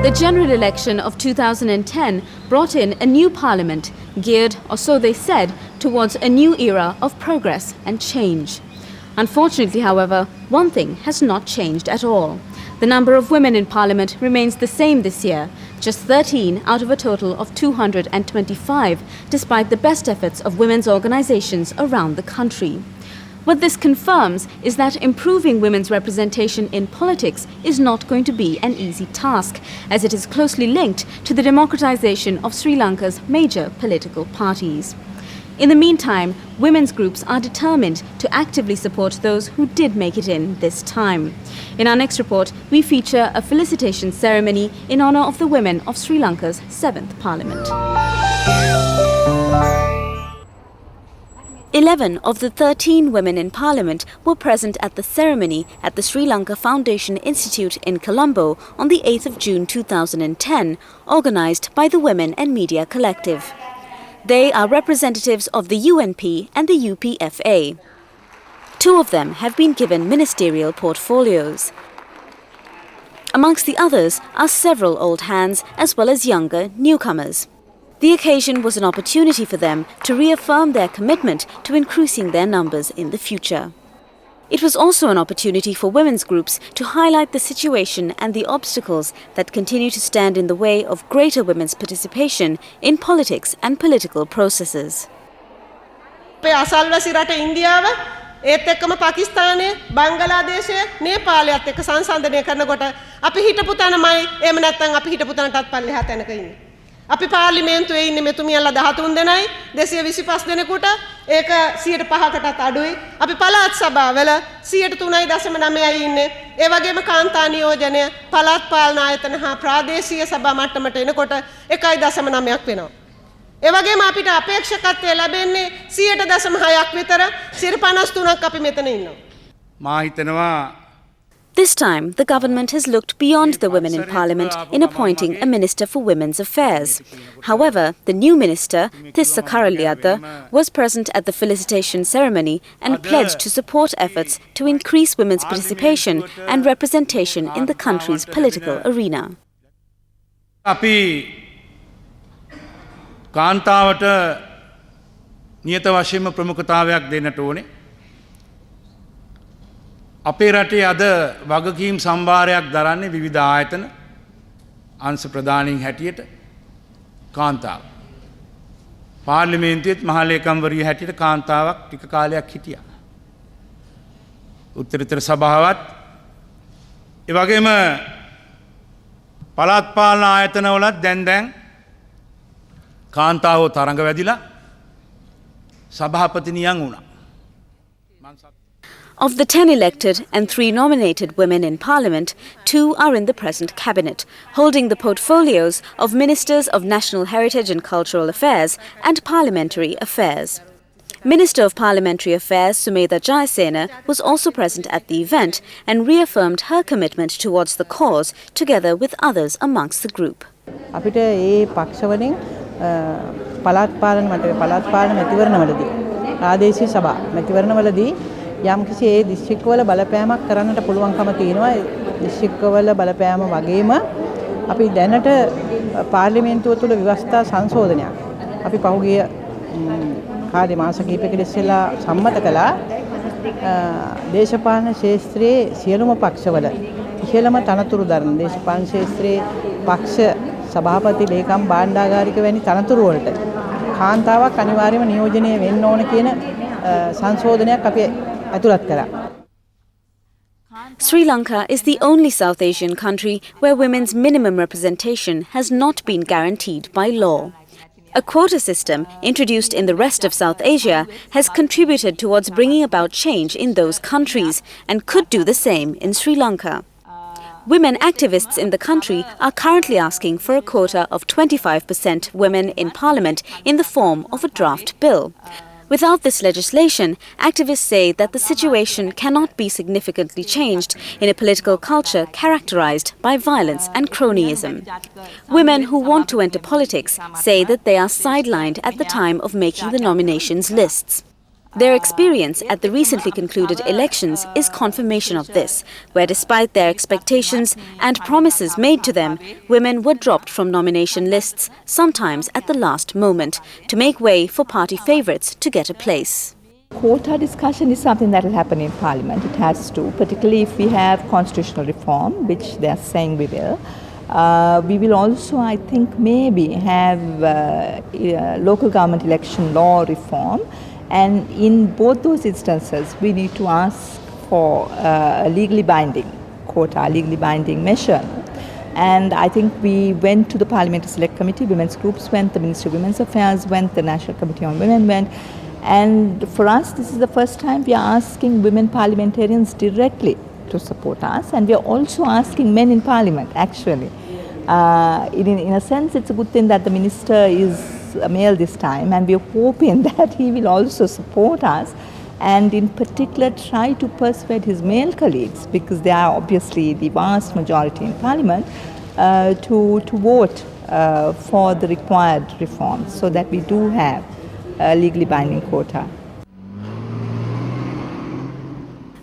The general election of 2010 brought in a new parliament, geared, or so they said, towards a new era of progress and change. Unfortunately, however, one thing has not changed at all. The number of women in parliament remains the same this year, just 13 out of a total of 225, despite the best efforts of women's organizations around the country. What this confirms is that improving women's representation in politics is not going to be an easy task, as it is closely linked to the democratization of Sri Lanka's major political parties. In the meantime, women's groups are determined to actively support those who did make it in this time. In our next report, we feature a felicitation ceremony in honor of the women of Sri Lanka's 7th Parliament. 11 of the 13 women in Parliament were present at the ceremony at the Sri Lanka Foundation Institute in Colombo on the 8th of June 2010, organised by the Women and Media Collective. They are representatives of the UNP and the UPFA. 2 of them have been given ministerial portfolios. Amongst the others are several old hands as well as younger newcomers. The occasion was an opportunity for them to reaffirm their commitment to increasing their numbers in the future. It was also an opportunity for women's groups to highlight the situation and the obstacles that continue to stand in the way of greater women's participation in politics and political processes. ඒත් එක්කම පාකිස්තානයේ බංගලාදේශයේ නේපාලයත් එක්ක සංසන්දනය කරනකොට අපි හිටපු තැනමයි එහෙම නැත්නම් අපි හිටපු තැනටත් පල්ලෙහා තැනක ඉන්නේ. අපි පාර්ලිමේන්තුවේ ඉන්නේ මෙතුමියලා 13 දෙනයි 225 දෙනෙකුට ඒක 105කටත් අඩුයි. අපි පළාත් සභාවල 3.9යි ඉන්නේ. ඒ වගේම කාන්තා නියෝජනය පළාත් පාලන ආයතන හා ප්‍රාදේශීය සභා මට්ටමට එනකොට 1.9ක් වෙනවා. ඒ වගේම අපිට අපේක්ෂකත්වය ලැබෙන්නේ 100.6ක් විතර 53ක් අපි මෙතන ඉන්නවා. මා හිතනවා This time, the government has looked beyond the women in parliament in appointing a minister for women's affairs. However, the new minister, Tissa Karaliata, was present at the felicitation ceremony and pledged to support efforts to increase women's participation and representation in the country's political arena. අපි කාන්තාවට නියත වශයෙන්ම ප්‍රමුඛතාවයක් දෙන්නට ඕනේ. අපේ රටේ අද වගකීම් සම්භාරයක් දරන්නේ විවිධ ආයතන අංශ ප්‍රධානීන් හැටියට කාන්තාව. පාර්ලිමේන්තුවේත් මහලේකම්වරිය හැටියට කාන්තාවක් ටික කාලයක් හිටියා. උත්තරීතර සභාවත් ඒ වගේම පළාත් පාලන ආයතනවලත් දැන් කාන්තාව තරඟ වැදිලා සභාපතිනියන් වුණා. Of the 10 elected and 3 nominated women in Parliament, 2 are in the present cabinet, holding the portfolios of Ministers of National Heritage and Cultural Affairs and Parliamentary Affairs. Minister of Parliamentary Affairs Sumedha Jayasena was also present at the event and reaffirmed her commitment towards the cause together with others amongst the group. අපිට ඒ පක්ෂවලින් පළාත් පාලන මැතිවරණවලදී ආදේශීය සභා මැතිවරණවලදී යම්කිසි ඒ දිස්ත්‍රික්කවල බලපෑමක් කරන්නට පුළුවන්කම තියෙනවා. දිස්ත්‍රික්කවල බලපෑම වගේම අපි දැනට පාර්ලිමේන්තුව තුළ ව්‍යවස්ථා සංශෝධනයක් අපි පහුගිය කාලේ මාස කිහිපයකට ඉස්සෙල්ලා සම්මත කළා. දේශපාලන ක්ෂේත්‍රයේ සියලුම පක්ෂවල ඉහළම තනතුරු දරන දේශපාලන ක්ෂේත්‍රයේ පක්ෂ සභාපති ලේකම් භාණ්ඩාගාරික වැනි තනතුරු වලට කාන්තාවක් අනිවාර්යයෙන්ම නියෝජනය වෙන්න ඕන කියන සංශෝධනයක් අපි ඇතුළත් කරා. Sri Lanka is the only South Asian country where women's minimum representation has not been guaranteed by law. A quota system introduced in the rest of South Asia has contributed towards bringing about change in those countries and could do the same in Sri Lanka. Women activists in the country are currently asking for a quota of 25% women in parliament in the form of a draft bill. Without this legislation, activists say that the situation cannot be significantly changed in a political culture characterized by violence and cronyism. Women who want to enter politics say that they are sidelined at the time of making the nominations lists. Their experience at the recently concluded elections is confirmation of this, where despite their expectations and promises made to them, women were dropped from nomination lists, sometimes at the last moment, to make way for party favourites to get a place. Quota discussion is something that will happen in Parliament. It has to, particularly if we have constitutional reform, which they are saying we will. We will also, I think, maybe have local government election law reform. And in both those instances, we need to ask for a legally binding quota, a legally binding measure. And I think we went to the Parliamentary Select Committee, women's groups went, the Ministry of Women's Affairs went, the National Committee on Women went. And for us, this is the first time we are asking women parliamentarians directly to support us. And we are also asking men in Parliament, actually. In a sense, it's a good thing that the Minister is a male this time, and we are hoping that he will also support us and in particular try to persuade his male colleagues, because they are obviously the vast majority in Parliament, to vote for the required reforms so that we do have a legally binding quota.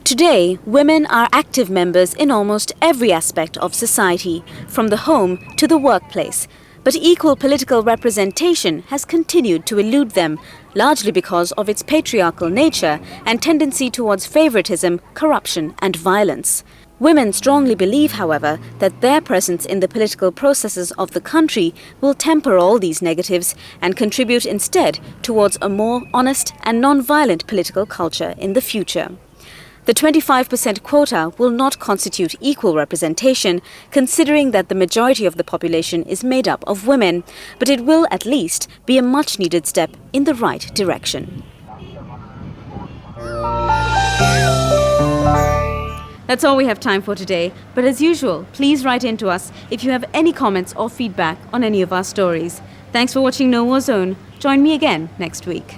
Today, women are active members in almost every aspect of society, from the home to the workplace. But equal political representation has continued to elude them, largely because of its patriarchal nature and tendency towards favoritism, corruption and violence. Women strongly believe, however, that their presence in the political processes of the country will temper all these negatives and contribute instead towards a more honest and non-violent political culture in the future. The 25% quota will not constitute equal representation, considering that the majority of the population is made up of women, but it will at least be a much-needed step in the right direction. That's all we have time for today, but as usual, please write in to us if you have any comments or feedback on any of our stories. Thanks for watching No War Zone. Join me again next week.